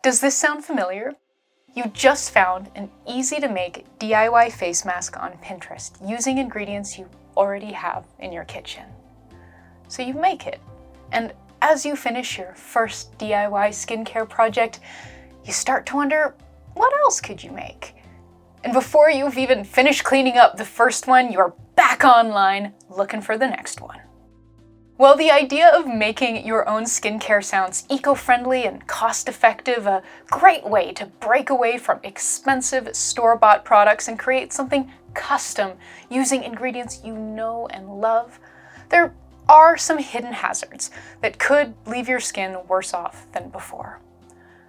Does this sound familiar? You just found an easy-to-make DIY face mask on Pinterest using ingredients you already have in your kitchen. So you make it, and as you finish your first DIY skincare project, you start to wonder, what else could you make? And before you've even finished cleaning up the first one, you're back online looking for the next one. Well, the idea of making your own skincare sounds eco-friendly and cost-effective, a great way to break away from expensive store-bought products and create something custom using ingredients you know and love. There are some hidden hazards that could leave your skin worse off than before.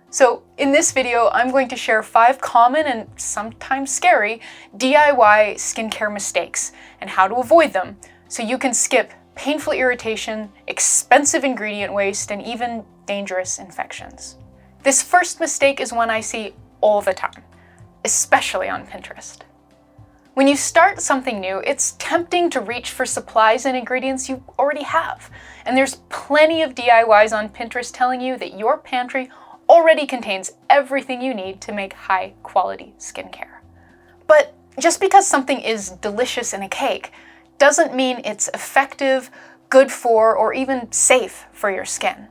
So in this video, I'm going to share 5 common and sometimes scary DIY skincare mistakes and how to avoid them so you can skip painful irritation, expensive ingredient waste, and even dangerous infections. This first mistake is one I see all the time, especially on Pinterest. When you start something new, it's tempting to reach for supplies and ingredients you already have. And there's plenty of DIYs on Pinterest telling you that your pantry already contains everything you need to make high-quality skincare. But just because something is delicious in a cake doesn't mean it's effective, good for, or even safe for your skin.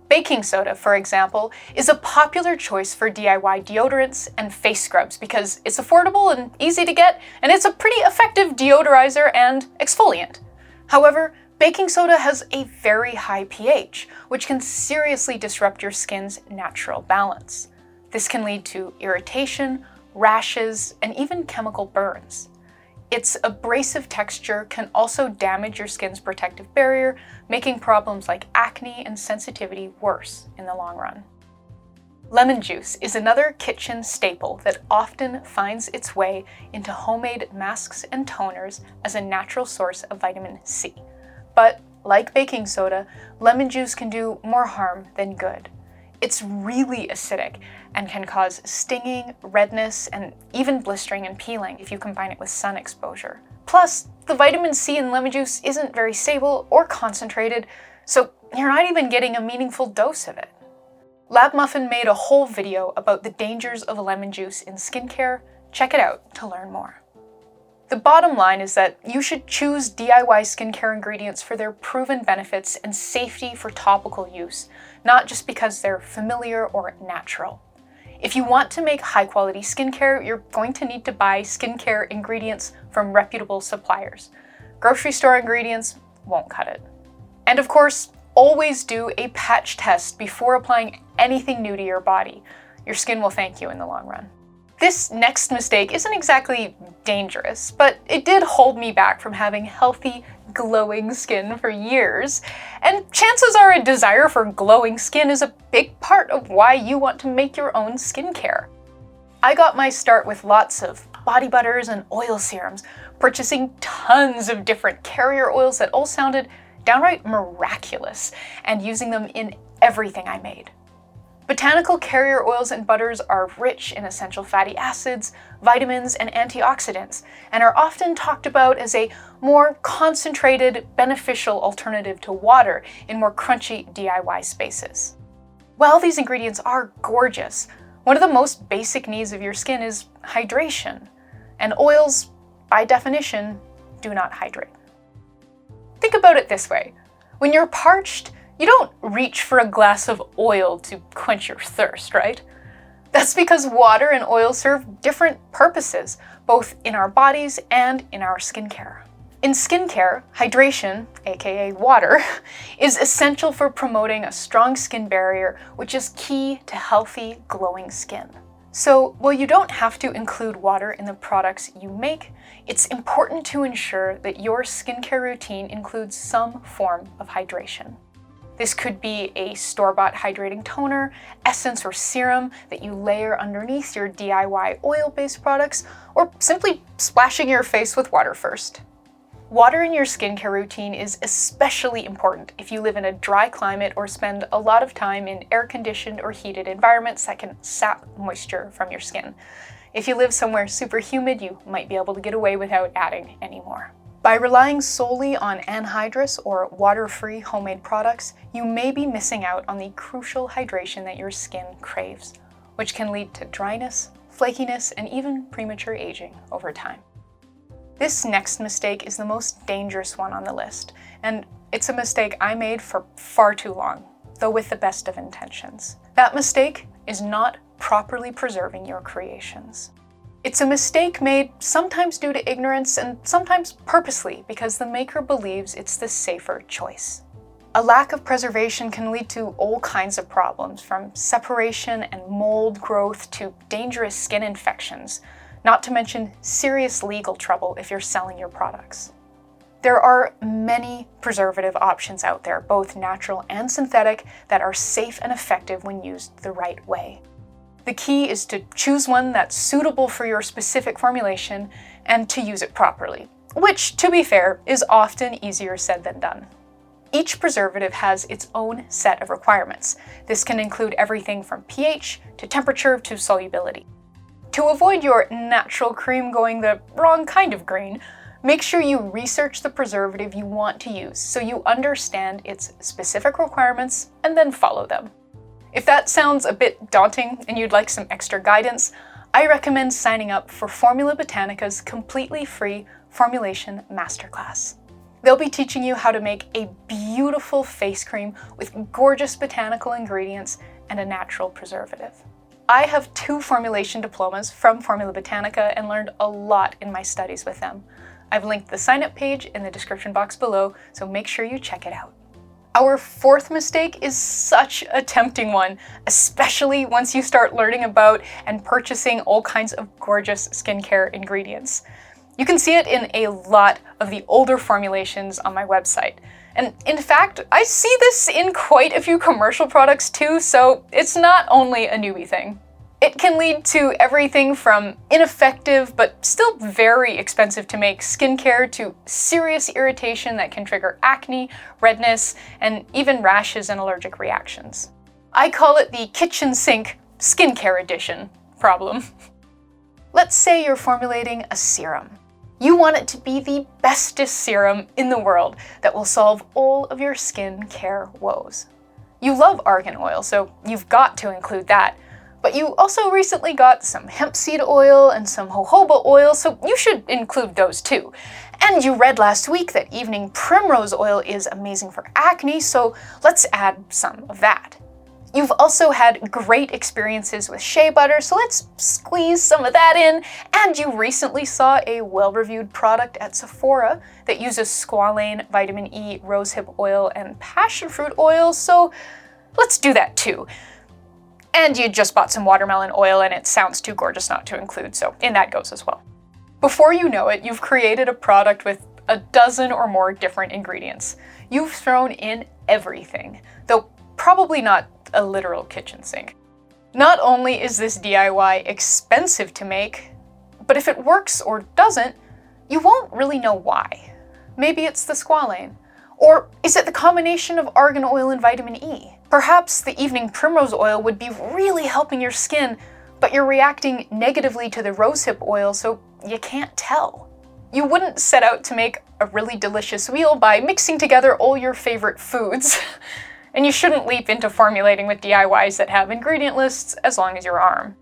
Baking soda, for example, is a popular choice for DIY deodorants and face scrubs because it's affordable and easy to get, and it's a pretty effective deodorizer and exfoliant. However, baking soda has a very high pH, which can seriously disrupt your skin's natural balance. This can lead to irritation, rashes, and even chemical burns. Its abrasive texture can also damage your skin's protective barrier, making problems like acne and sensitivity worse in the long run. Lemon juice is another kitchen staple that often finds its way into homemade masks and toners as a natural source of vitamin C. But like baking soda, lemon juice can do more harm than good. It's really acidic and can cause stinging, redness, and even blistering and peeling if you combine it with sun exposure. Plus, the vitamin C in lemon juice isn't very stable or concentrated, so you're not even getting a meaningful dose of it. Lab Muffin made a whole video about the dangers of lemon juice in skincare. Check it out to learn more. The bottom line is that you should choose DIY skincare ingredients for their proven benefits and safety for topical use, not just because they're familiar or natural. If you want to make high-quality skincare, you're going to need to buy skincare ingredients from reputable suppliers. Grocery store ingredients won't cut it. And of course, always do a patch test before applying anything new to your body. Your skin will thank you in the long run. This next mistake isn't exactly dangerous, but it did hold me back from having healthy, glowing skin for years. And chances are a desire for glowing skin is a big part of why you want to make your own skincare. I got my start with lots of body butters and oil serums, purchasing tons of different carrier oils that all sounded downright miraculous, and using them in everything I made. Botanical carrier oils and butters are rich in essential fatty acids, vitamins, and antioxidants, and are often talked about as a more concentrated, beneficial alternative to water in more crunchy DIY spaces. While these ingredients are gorgeous, one of the most basic needs of your skin is hydration, and oils, by definition, do not hydrate. Think about it this way. When you're parched, you don't reach for a glass of oil to quench your thirst, right? That's because water and oil serve different purposes, both in our bodies and in our skincare. In skincare, hydration, aka water, is essential for promoting a strong skin barrier, which is key to healthy, glowing skin. So, while you don't have to include water in the products you make, it's important to ensure that your skincare routine includes some form of hydration. This could be a store-bought hydrating toner, essence, or serum that you layer underneath your DIY oil-based products, or simply splashing your face with water first. Water in your skincare routine is especially important if you live in a dry climate or spend a lot of time in air-conditioned or heated environments that can sap moisture from your skin. If you live somewhere super humid, you might be able to get away without adding any more. By relying solely on anhydrous or water-free homemade products, you may be missing out on the crucial hydration that your skin craves, which can lead to dryness, flakiness, and even premature aging over time. This next mistake is the most dangerous one on the list, and it's a mistake I made for far too long, though with the best of intentions. That mistake is not properly preserving your creations. It's a mistake made sometimes due to ignorance and sometimes purposely because the maker believes it's the safer choice. A lack of preservation can lead to all kinds of problems, from separation and mold growth to dangerous skin infections, not to mention serious legal trouble if you're selling your products. There are many preservative options out there, both natural and synthetic, that are safe and effective when used the right way. The key is to choose one that's suitable for your specific formulation and to use it properly, which, to be fair, is often easier said than done. Each preservative has its own set of requirements. This can include everything from pH to temperature to solubility. To avoid your natural cream going the wrong kind of green, make sure you research the preservative you want to use so you understand its specific requirements and then follow them. If that sounds a bit daunting and you'd like some extra guidance, I recommend signing up for Formula Botanica's completely free Formulation Masterclass. They'll be teaching you how to make a beautiful face cream with gorgeous botanical ingredients and a natural preservative. I have 2 formulation diplomas from Formula Botanica and learned a lot in my studies with them. I've linked the sign-up page in the description box below, so make sure you check it out. Our 4th mistake is such a tempting one, especially once you start learning about and purchasing all kinds of gorgeous skincare ingredients. You can see it in a lot of the older formulations on my website. And in fact, I see this in quite a few commercial products too, so it's not only a newbie thing. It can lead to everything from ineffective but still very expensive to make skincare to serious irritation that can trigger acne, redness, and even rashes and allergic reactions. I call it the kitchen sink skincare edition problem. Let's say you're formulating a serum. You want it to be the bestest serum in the world that will solve all of your skincare woes. You love argan oil, so you've got to include that. But you also recently got some hemp seed oil and some jojoba oil, so you should include those too. And you read last week that evening primrose oil is amazing for acne, so let's add some of that. You've also had great experiences with shea butter, so let's squeeze some of that in. And you recently saw a well-reviewed product at Sephora that uses squalane, vitamin E, rosehip oil, and passion fruit oil, so let's do that too. And you just bought some watermelon oil and it sounds too gorgeous not to include, so in that goes as well. Before you know it, you've created a product with a dozen or more different ingredients. You've thrown in everything, though probably not a literal kitchen sink. Not only is this DIY expensive to make, but if it works or doesn't, you won't really know why. Maybe it's the squalane. Or is it the combination of argan oil and vitamin E? Perhaps the evening primrose oil would be really helping your skin, but you're reacting negatively to the rosehip oil, so you can't tell. You wouldn't set out to make a really delicious meal by mixing together all your favorite foods. And you shouldn't leap into formulating with DIYs that have ingredient lists as long as your arm.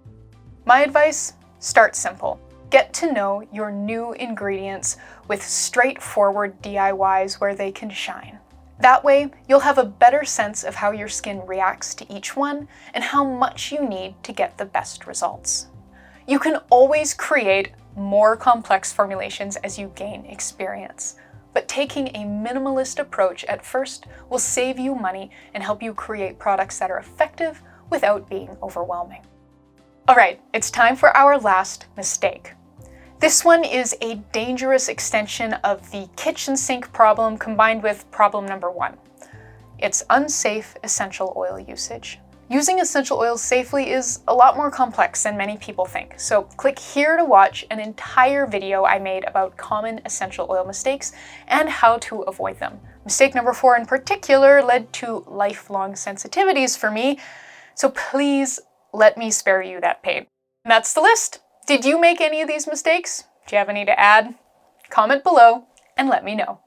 My advice? Start simple. Get to know your new ingredients with straightforward DIYs where they can shine. That way, you'll have a better sense of how your skin reacts to each one and how much you need to get the best results. You can always create more complex formulations as you gain experience, but taking a minimalist approach at first will save you money and help you create products that are effective without being overwhelming. All right, it's time for our last mistake. This one is a dangerous extension of the kitchen sink problem combined with problem number 1. It's unsafe essential oil usage. Using essential oils safely is a lot more complex than many people think, so click here to watch an entire video I made about common essential oil mistakes and how to avoid them. Mistake number 4 in particular led to lifelong sensitivities for me, so please let me spare you that pain. And that's the list. Did you make any of these mistakes? Do you have any to add? Comment below and let me know.